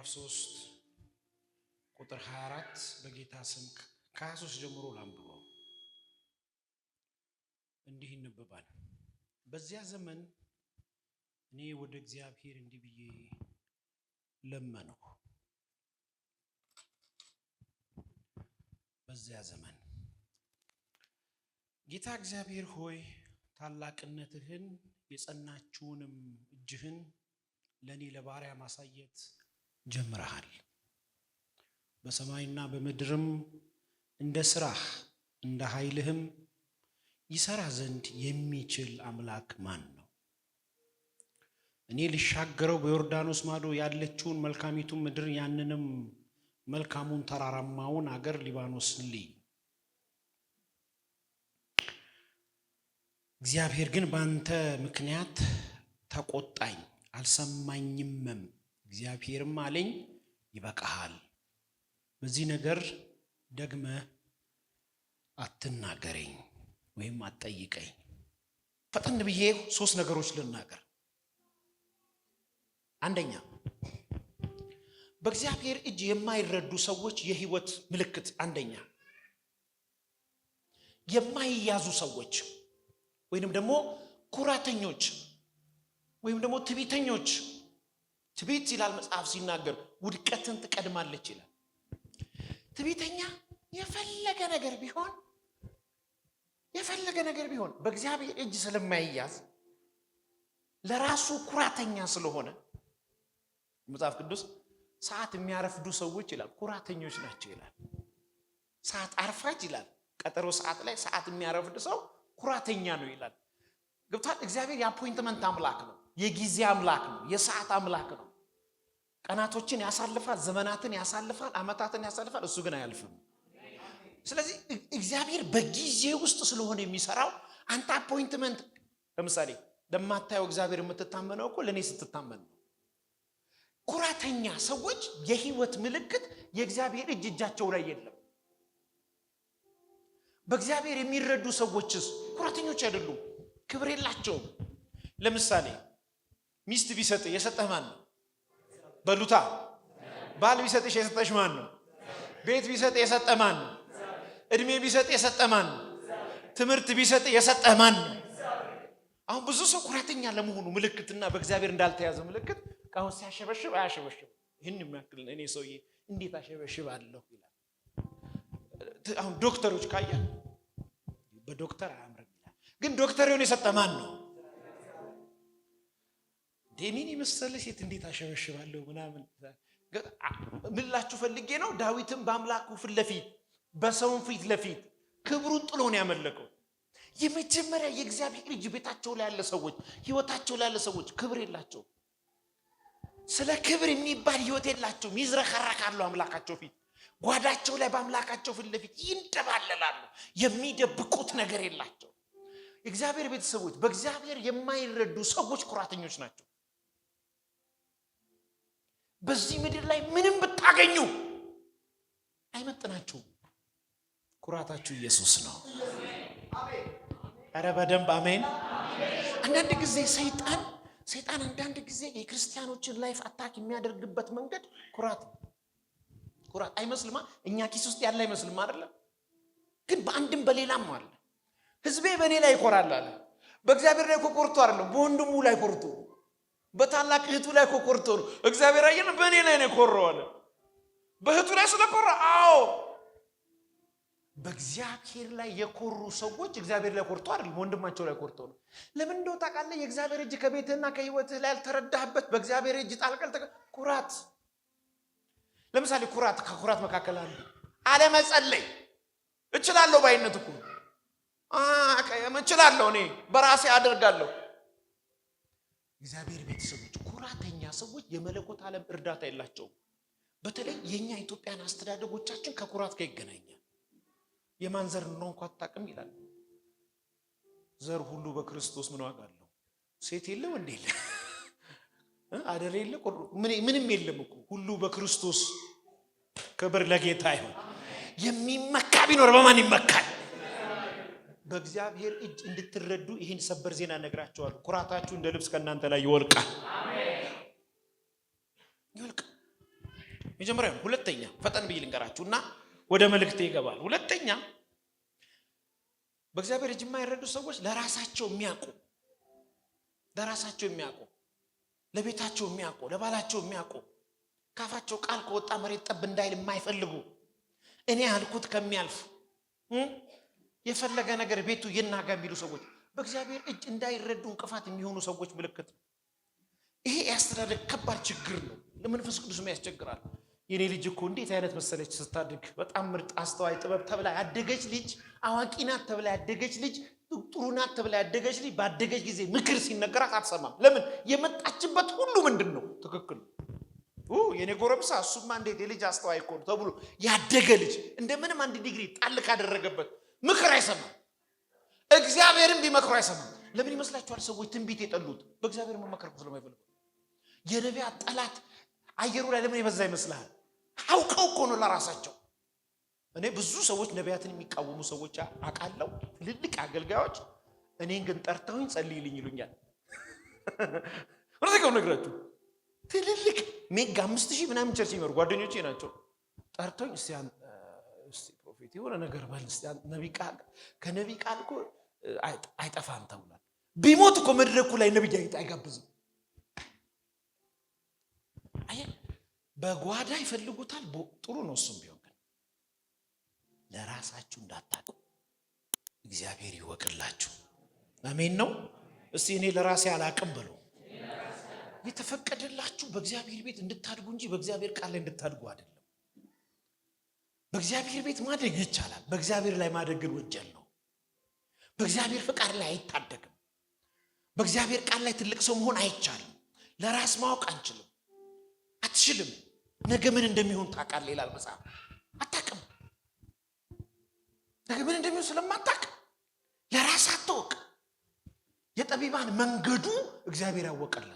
3 ቁጥር 24 በጌታ ስም ከ23 ጀምሮ ላንብበው። እንዲህ ይነበባል። በዚያ ዘመን እኔ ወደ እግዚአብሔር እንዲህ ብዬ ለመንሁ። በዚያ ዘመን ጌታ እግዚአብሔር ሆይ ታላቅነትህን የጸናችውንም እጅህን ለኔ ለባሪያ ማሳየት ጀምረሃል። በሰማይና በምድርም እንደ ሥራህ እንደ ኃይልህም ይሰራ ዘንድ የሚችል አምላክ ማን ነው? እኔ ልሻገረው በዮርዳኖስ ማዶ ያለችውን መልካሚቱን ምድር ያንንም መልካሙን ተራራማውን አገር ሊባኖስን ልይ። እግዚአብሔር ግን ባንተ ምክንያት ተቆጣኝ አልሰማኝምም። እግዚአብሔርም አለኝ ይበቃሃል፣ በዚህ ነገር ደግመህ አትናገረኝ ወይም አትጠይቀኝ። ፈጠን ብዬ 3 ነገሮች ልናገር። አንደኛ፣ በእግዚአብሔር እጅ የማይረዱ ሰዎች የህይወት ምልክት። አንደኛ፣ የማይያዙ ሰዎች ወይንም ደግሞ ኩራተኞች ወይም ደግሞ ትዕቢተኞች። ትዕቢት ይላል መጽሐፍ ሲናገር ውድቀትን ትቀድማለች ይላል። ትዕቢተኛ የፈለገ ነገር ቢሆን በእግዚአብሔር እጅ ስለማይያዝ ለራሱ ኩራተኛ ስለሆነ መጽሐፍ ቅዱስ ሰዓት የሚያረፍዱ ሰዎች ይላል ኩራተኞች ናቸው ይላል። ሰዓት አርፋጅ ይላል። ቀጠሮ ሰዓት ላይ ሰዓት የሚያረፍድ ሰው ኩራተኛ ነው ይላል። ገብቷል? እግዚአብሔር የአፖይንትመንት አምላክ ነው፣ የጊዜ አምላክ ነው፣ የሰዓት አምላክ ነው። ቀናቶችን ያሳልፋል፣ ዘመናትን ያሳልፋል፣ ዓመታትን ያሳልፋል። እሱ ግን አያልፍም። ስለዚህ እግዚአብሔር በጊዜ ውስጥ ስለሆነ የሚሰራው አንተ አፖይንትመንት ለምሳሌ ለማታየው እግዚአብሔር የምትታመነው እኮ ለኔ ስትታመን ነው። ኩራተኛ ሰዎች የህይወት ምልክት የእግዚአብሔር እጃቸው ላይ የለም። በእግዚአብሔር የሚረዱ ሰዎችስ ኩራተኞች አይደሉም፣ ክብር የላቸውም። ለምሳሌ ሚስት ቢሰጥ የሰጠህ ማን ነው? በሉታ። ባል ቢሰጥሽ የሰጠሽ ማን ነው? ቤት ቢሰጥ የሰጠህ ማን ነው? እድሜ ቢሰጥ የሰጠህ ማን ነው? ትምህርት ቢሰጥ የሰጠህ ማን ነው? አሁን ብዙ ሰው ኩራተኛ ለመሆኑ ምልክትና በእግዚአብሔር እንዳልተያዘ ምልክት ካሁን ሲያሸበሽብ አያሸበሽብ። ይህን የሚያክል እኔ ሰውዬ እንዴት አሸበሽባለሁ ይላል። አሁን ዶክተሮች ካያ በዶክተር አያምርም ይላል። ግን ዶክተር የሆነ የሰጠህ ማን ነው? እኔን የመሰለ ሴት እንዴት አሸበሽባለሁ ምናምን። ምላችሁ ፈልጌ ነው። ዳዊትም በአምላኩ ፊት ለፊት በሰውን ፊት ለፊት ክብሩን ጥሎ ነው ያመለከው። የመጀመሪያ የእግዚአብሔር ልጅ ቤታቸው ላይ ያለ ሰዎች፣ ህይወታቸው ላይ ያለ ሰዎች ክብር የላቸው። ስለ ክብር የሚባል ህይወት የላቸውም። ይዝረከረካሉ አምላካቸው ፊት። ጓዳቸው ላይ በአምላካቸው ፊት ለፊት ይንደባለላሉ። የሚደብቁት ነገር የላቸው። የእግዚአብሔር ቤተሰቦች በእግዚአብሔር የማይረዱ ሰዎች ኩራተኞች ናቸው። በዚህ ምድር ላይ ምንም ብታገኙ አይመጥናችሁም። ኩራታችሁ ኢየሱስ ነው። ኧረ በደንብ አሜን። አንዳንድ ጊዜ ሰይጣን አንዳንድ ጊዜ የክርስቲያኖችን ላይፍ አታክ የሚያደርግበት መንገድ ኩራት አይመስልማ? እኛ ኪስ ውስጥ ያለ አይመስልም አይደለም? ግን በአንድም በሌላም አለ። ህዝቤ በእኔ ላይ ይኮራል አለ። በእግዚአብሔር ላይ ኮርቶ አይደለም፣ በወንድሙ ላይ ኮርቶ፣ በታላቅ እህቱ ላይ ኮርቶ ነው። እግዚአብሔር አየን በእኔ ላይ ነው የኮራው አለ። በእህቱ ላይ ስለኮራ አዎ፣ በእግዚአብሔር ላይ የኮሩ ሰዎች እግዚአብሔር ላይ ኮርቶ አይደለም፣ ወንድማቸው ላይ ኮርቶ ነው። ለምን እንደው ታውቃለህ? የእግዚአብሔር እጅ ከቤትህና ከህይወትህ ላይ ያልተረዳህበት በእግዚአብሔር እጅ ጣልቀል ኩራት። ለምሳሌ ከኩራት መካከል አንዱ አለመጸለይ። እችላለሁ ባይነት እኮ እችላለሁ፣ እኔ በራሴ አደርጋለሁ። እግዚአብሔር ቤተሰቦች ኩራተኛ ሰዎች የመለኮት ዓለም እርዳታ የላቸውም። በተለይ የኛ ኢትዮጵያን አስተዳደጎቻችን ከኩራት ጋር ይገናኛል። የማን ዘር ነው እንኳን አታውቅም ይላል። ዘር ሁሉ በክርስቶስ ምን ዋጋ አለው? ሴት የለም እንዴ? አደረ የለ ምንም የለም እኮ ሁሉ በክርስቶስ። ክብር ለጌታ ይሁን። የሚመካ ቢኖር በማን ይመካል? በእግዚአብሔር እጅ እንድትረዱ ይህን ሰበር ዜና ነግራቸዋለሁ። ኩራታችሁ እንደ ልብስ ከእናንተ ላይ ይወልቃል። አሜን። ይወልቃል። መጀመሪያ ሁለተኛ ፈጠን ብዬ ልንገራችሁና ወደ መልእክቴ ይገባል። ሁለተኛ በእግዚአብሔር እጅ የማይረዱ ሰዎች ለራሳቸው የሚያውቁ ለቤታቸው የሚያውቁ ለባላቸው የሚያውቁ ካፋቸው ቃል ከወጣ መሬት ጠብ እንዳይል የማይፈልጉ እኔ ያልኩት ከሚያልፍ የፈለገ ነገር ቤቱ ይናጋ የሚሉ ሰዎች በእግዚአብሔር እጅ እንዳይረዱ እንቅፋት የሚሆኑ ሰዎች ምልክት ነው። ይሄ ያስተዳደግ ከባድ ችግር ነው። ለመንፈስ ቅዱስም ያስቸግራል። የኔ ልጅ እኮ እንዴት አይነት መሰለች ስታድግ በጣም ምርጥ አስተዋይ ጥበብ ተብላ ያደገች ልጅ አዋቂ ናት ተብላ ያደገች ልጅ ጥሩ ናት ተብላ ያደገች ልጅ ባደገች ጊዜ ምክር ሲነገራት አትሰማም። ለምን? የመጣችበት ሁሉ ምንድነው? ትክክል የኔ ጎረምሳ እሱማ እንዴት የልጅ አስተዋይ እኮ ነው ተብሎ ያደገ ልጅ እንደምንም አንድ ዲግሪ ጣል ካደረገበት ምክር አይሰማም። እግዚአብሔርን ቢመክሩ አይሰማም። ለምን ይመስላችኋል ሰዎች ትንቢት የጠሉት? በእግዚአብሔር መመከር ስለማይፈልጉ። የነቢያት ጠላት አየሩ ላይ ለምን የበዛ ይመስላል? አውቀው እኮ ነው ለራሳቸው። እኔ ብዙ ሰዎች ነቢያትን የሚቃወሙ ሰዎች አውቃለሁ፣ ትልልቅ አገልጋዮች። እኔን ግን ጠርተውኝ ጸልይልኝ ይሉኛል። ወደዚህ ነግራችሁ ትልልቅ ሜጋ 5000 ምናምን ቸርች ይመሩ ጓደኞቼ ናቸው። ጠርተውኝ እስቲ ፕሮፌት የሆነ ነገር ባል እስቲ ነብይ ቃል ከነብይ ቃል እኮ አይጠፋም ተብሏል። ቢሞት እኮ መድረኩ ላይ ነብይ አይጋብዝም። አየ በጓዳ ይፈልጉታል። ጥሩ ነው እሱም ቢሆን ግን ለራሳችሁ እንዳታጡ እግዚአብሔር ይወቅላችሁ። አሜን ነው። እስቲ እኔ ለራሴ አላቅም በሉ። የተፈቀደላችሁ በእግዚአብሔር ቤት እንድታድጉ እንጂ በእግዚአብሔር ቃል ላይ እንድታድጉ አይደለም። በእግዚአብሔር ቤት ማደግ ይቻላል። በእግዚአብሔር ላይ ማደግ ግን ወንጀል ነው። በእግዚአብሔር ፍቃድ ላይ አይታደግም። በእግዚአብሔር ቃል ላይ ትልቅ ሰው መሆን አይቻልም። ለራስ ማወቅ አንችልም፣ አትችልም። ነገ ምን እንደሚሆን ታውቃለህ ይላል መጽሐፍ። አታውቅም። ነገ ምን እንደሚሆን ስለማታውቅ ለራስ አትወቅ። የጠቢባን መንገዱ እግዚአብሔር ያወቀለት።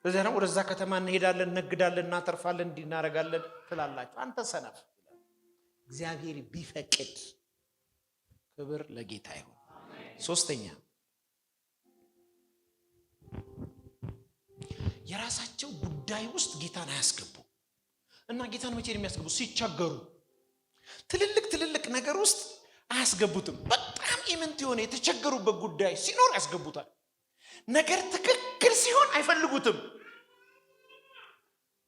ለዚህ ነው ወደዛ ከተማ እንሄዳለን፣ ነግዳለን፣ እናተርፋለን፣ እንዲናረጋለን ትላላችሁ። አንተ ሰነፍ። እግዚአብሔር ቢፈቅድ ክብር ለጌታ ይሁን። ሶስተኛ የራሳቸው ጉዳይ ውስጥ ጌታን አያስገቡ እና ጌታን መቼ የሚያስገቡ? ሲቸገሩ። ትልልቅ ነገር ውስጥ አያስገቡትም። በጣም ኢምንት የሆነ የተቸገሩበት ጉዳይ ሲኖር ያስገቡታል። ነገር ትክክል ሲሆን አይፈልጉትም።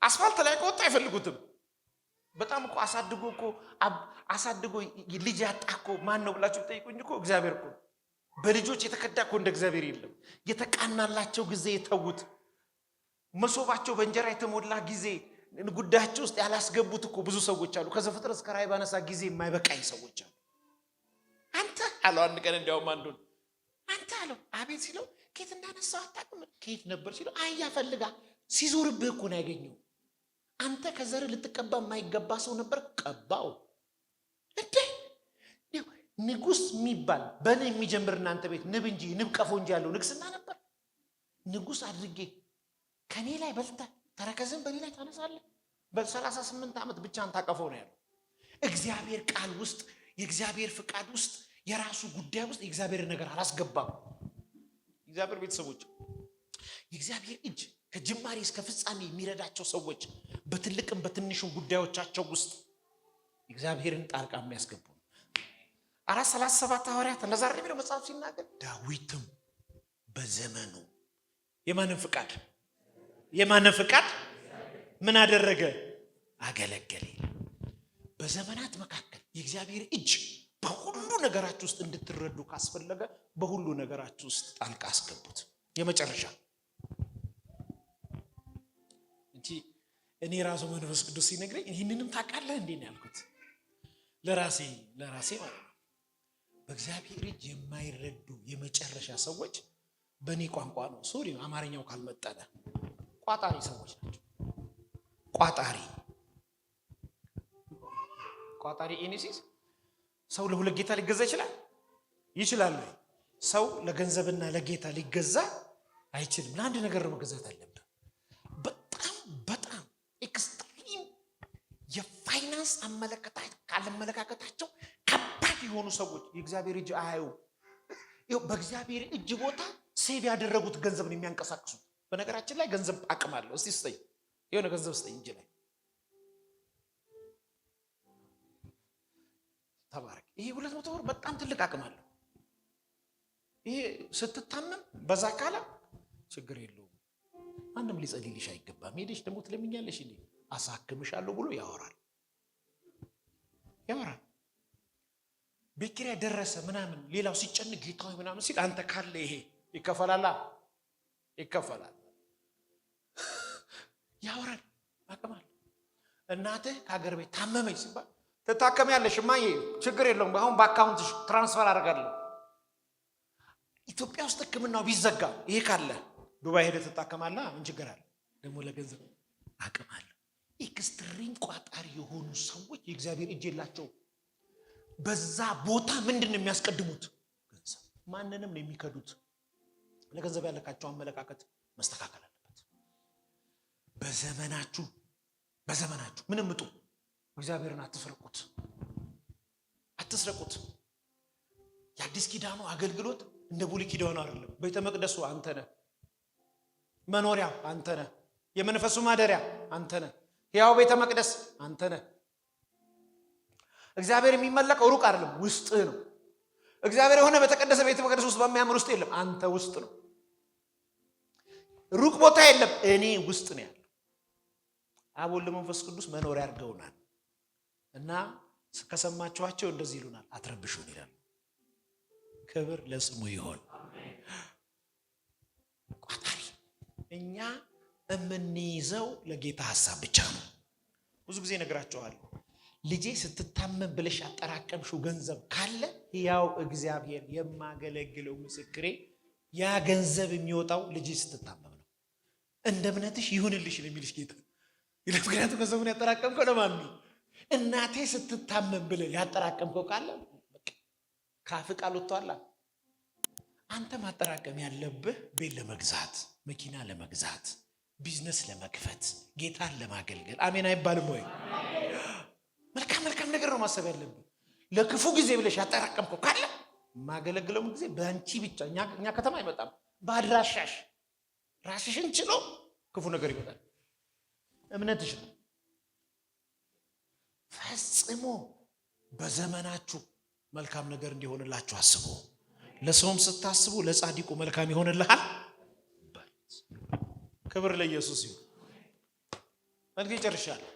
አስፋልት ላይ ከወጣ አይፈልጉትም። በጣም እኮ አሳድጎ ልጅ ያጣ እኮ ማን ነው ብላችሁ ጠይቁኝ እኮ እግዚአብሔር እኮ። በልጆች የተከዳ እኮ እንደ እግዚአብሔር የለም። የተቃናላቸው ጊዜ የተዉት፣ መሶባቸው በእንጀራ የተሞላ ጊዜ ጉዳያቸው ውስጥ ያላስገቡት እኮ ብዙ ሰዎች አሉ። ከዘፍጥረት እስከ ራዕይ ባነሳ ጊዜ የማይበቃኝ ሰዎች አሉ። አንተ አለው አንድ ቀን እንዲያውም አንዱን አንተ አለው አቤት ሲለው ከየት እንዳነሳው አታውቅም። ከየት ነበር ሲለው አያ ፈልጋ ሲዞርብህ እኮ ነው ያገኘው። አንተ ከዘር ልትቀባ የማይገባ ሰው ነበር፣ ቀባው። እንዴ ንጉስ የሚባል በነ የሚጀምር እናንተ ቤት ንብ እንጂ ንብ ቀፎ እንጂ ያለው ንግስና ነበር። ንጉስ አድርጌ ከኔ ላይ በልታ ተረከዝን በኔ ላይ ታነሳለህ? በ38 ዓመት ብቻን ታቀፈው ነው ያለው። እግዚአብሔር ቃል ውስጥ የእግዚአብሔር ፍቃድ ውስጥ የራሱ ጉዳይ ውስጥ የእግዚአብሔር ነገር አላስገባም። እግዚአብሔር ቤተሰቦች የእግዚአብሔር እጅ ከጅማሬ እስከ ፍጻሜ የሚረዳቸው ሰዎች በትልቅም በትንሹም ጉዳዮቻቸው ውስጥ እግዚአብሔርን ጣልቃ የሚያስገቡ 437 ሐዋርያት እንደዛ ነው መጽሐፍ ሲናገር። ዳዊትም በዘመኑ የማንን ፍቃድ ምን አደረገ? አገለገለ። በዘመናት መካከል የእግዚአብሔር እጅ በሁሉ ነገራችሁ ውስጥ እንድትረዱ ካስፈለገ በሁሉ ነገራችሁ ውስጥ ጣልቃ አስገቡት። የመጨረሻ እኔ ራሱ መንፈስ ቅዱስ ሲነግረኝ ይህንንም ታውቃለህ እንዴ ነው ያልኩት። ለራሴ ማለት ነው። በእግዚአብሔር እጅ የማይረዱ የመጨረሻ ሰዎች በእኔ ቋንቋ ነው፣ ሶሪ አማርኛው ካልመጠነ ቋጣሪ ሰዎች ናቸው። ቋጣሪ ኢኒሲስ ሰው ለሁለት ጌታ ሊገዛ ይችላል። ሰው ለገንዘብና ለጌታ ሊገዛ አይችልም። ለአንድ ነገር ነው መገዛት አለበት። በጣም ኤክስትሪም የፋይናንስ አመለካከታቸው ከባድ የሆኑ ሰዎች የእግዚአብሔር እጅ አያዩ። በእግዚአብሔር እጅ ቦታ ሴቭ ያደረጉት ገንዘብ ነው የሚያንቀሳቅሱት። በነገራችን ላይ ገንዘብ አቅም አለው። እስቲ ስጠኝ፣ የሆነ ገንዘብ ስጠኝ እጅ ላይ ተባረክ። ይሄ 200 ብር በጣም ትልቅ አቅም አለው። ይሄ ስትታመም በዛ ካላ ችግር የለውም። ማንም ሊጸልይልሽ አይገባም። ሄደሽ ደግሞ ትለምኛለሽ እንዴ አሳክምሻለሁ ብሎ ያወራል። ቤት ኪራይ ደረሰ ምናምን ሌላው ሲጨንቅ ጌታው ምናምን ሲል አንተ ካለ ይሄ ይከፈላል። ያወራል። አቅም አለ። እናትህ ከሀገር ቤት ታመመች ሲባል ትታከሚያለሽ እማዬ ችግር የለውም አሁን በአካውንትሽ ትራንስፈር አደርጋለሁ። ኢትዮጵያ ውስጥ ሕክምናው ቢዘጋ ይሄ ካለ ዱባይ ሄደህ ትታከማለህ። ምን ችግር አለ? ደግሞ ለገንዘብ አቅም አለ። ኤክስትሪም ቋጣሪ የሆኑ ሰዎች የእግዚአብሔር እጅ የላቸው። በዛ ቦታ ምንድነው የሚያስቀድሙት? ገንዘብ። ማንንም ነው የሚከዱት። ለገንዘብ ያለካቸው አመለካከት መስተካከል አለበት። በዘመናችሁ ምንም ምጡ እግዚአብሔርን አትስረቁት። የአዲስ ኪዳኑ አገልግሎት እንደ ብሉይ ኪዳኑ አይደለም። ቤተ መቅደሱ አንተ ነህ፣ መኖሪያ አንተ ነህ፣ የመንፈሱ ማደሪያ አንተ ነህ፣ ያው ቤተ መቅደስ አንተ ነህ። እግዚአብሔር የሚመለከው ሩቅ አይደለም፣ ውስጥህ ነው። እግዚአብሔር የሆነ በተቀደሰ ቤተ መቅደስ ውስጥ በሚያምር ውስጥ የለም፣ አንተ ውስጥ ነው። ሩቅ ቦታ የለም፣ እኔ ውስጥ ነው ያለው። አብ ወልድ መንፈስ ቅዱስ መኖሪያ አድርገውናል። እና ከሰማችኋቸው እንደዚህ ይሉናል፣ አትረብሹን ይላል። ክብር ለስሙ ይሁን። ቋጣሪ እኛ የምንይዘው ለጌታ ሐሳብ ብቻ ነው። ብዙ ጊዜ ነግራቸዋለሁ። ልጄ ስትታመም ብለሽ ያጠራቀምሽው ገንዘብ ካለ ያው እግዚአብሔር የማገለግለው ምስክሬ ያ ገንዘብ የሚወጣው ልጄ ስትታመም ነው። እንደ እምነትሽ ይሁንልሽ የሚልሽ ጌታ። ምክንያቱም ገንዘቡን ያጠራቀምከው ለማን ነው? እናቴ ስትታመም ብለህ ያጠራቀምከው ካለ ካፍ ቃል ወጥቷል። አንተ ማጠራቀም ያለብህ ቤት ለመግዛት፣ መኪና ለመግዛት፣ ቢዝነስ ለመክፈት፣ ጌታን ለማገልገል። አሜን አይባልም ወይ? መልካም ነገር ነው ማሰብ ያለብህ። ለክፉ ጊዜ ብለሽ ያጠራቀምከው ካለ ማገለግለው ጊዜ በአንቺ ብቻ እኛ ከተማ አይመጣም። ባድራሻሽ ራስሽን ችሎ ክፉ ነገር ይመጣል። እምነትሽ ነው። ፈጽሞ በዘመናችሁ መልካም ነገር እንዲሆንላችሁ አስቡ። ለሰውም ስታስቡ ለጻድቁ መልካም ይሆንልሃል። ክብር ለኢየሱስ ይሁን። እንግዲህ ጨርሻለሁ።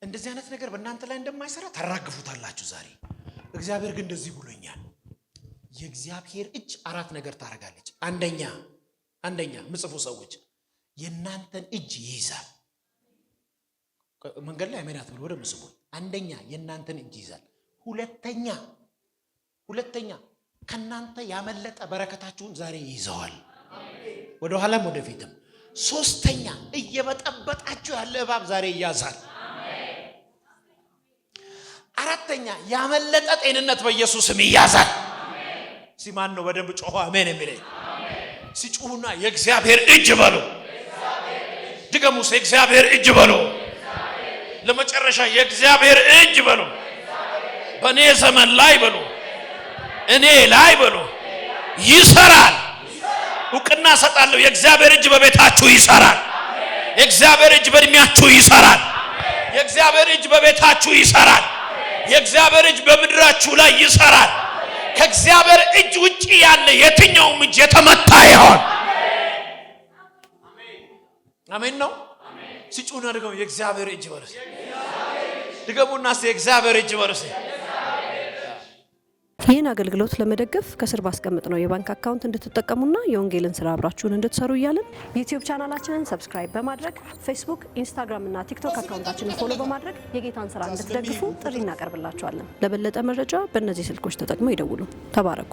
እንደዚህ አይነት ነገር በእናንተ ላይ እንደማይሰራ ታራግፉታላችሁ ዛሬ። እግዚአብሔር ግን እንደዚህ ብሎኛል። የእግዚአብሔር እጅ 4 ነገር ታደርጋለች። አንደኛ ምጽፉ ሰዎች የእናንተን እጅ ይይዛል። መንገድ ላይ አሜናት ብሎ ወደ ምስቡ። አንደኛ የእናንተን እጅ ይይዛል። ሁለተኛ ከናንተ ያመለጠ በረከታችሁን ዛሬ ይዘዋል፣ ወደ ኋላም ወደፊትም። ሶስተኛ እየበጠበጣችሁ ያለ እባብ ዛሬ ይያዛል። አራተኛ ያመለጠ ጤንነት በኢየሱስም ይያዛል። ሲማን ነው በደንብ ጮሆ አሜን የሚለኝ? ሲጮሁና የእግዚአብሔር እጅ በሉ። ድገሙስ፣ የእግዚአብሔር እጅ በሉ። ለመጨረሻ የእግዚአብሔር እጅ በሉ። በእኔ ዘመን ላይ በሉ፣ እኔ ላይ በሉ ይሰራል። እውቅና ሰጣለሁ። የእግዚአብሔር እጅ በቤታችሁ ይሰራል። የእግዚአብሔር እጅ በእድሜያችሁ ይሰራል። የእግዚአብሔር እጅ በቤታችሁ ይሰራል። የእግዚአብሔር እጅ በምድራችሁ ላይ ይሰራል። ከእግዚአብሔር እጅ ውጪ ያለ የትኛውም እጅ የተመታ ይሆን። አሜን ነው። ሲጩና ደግሞ የእግዚአብሔር እጅ በሉ። ድገሙና የእግዚአብሔር እጅ በሉ። ይህን አገልግሎት ለመደገፍ ከስር ባስቀምጥ ነው የባንክ አካውንት እንድትጠቀሙና የወንጌልን ስራ አብራችሁን እንድትሰሩ እያልን ዩቲዩብ ቻናላችንን ሰብስክራይብ በማድረግ ፌስቡክ፣ ኢንስታግራም እና ቲክቶክ አካውንታችንን ፎሎ በማድረግ የጌታን ስራ እንድትደግፉ ጥሪ እናቀርብላችኋለን። ለበለጠ መረጃ በእነዚህ ስልኮች ተጠቅመው ይደውሉ። ተባረኩ።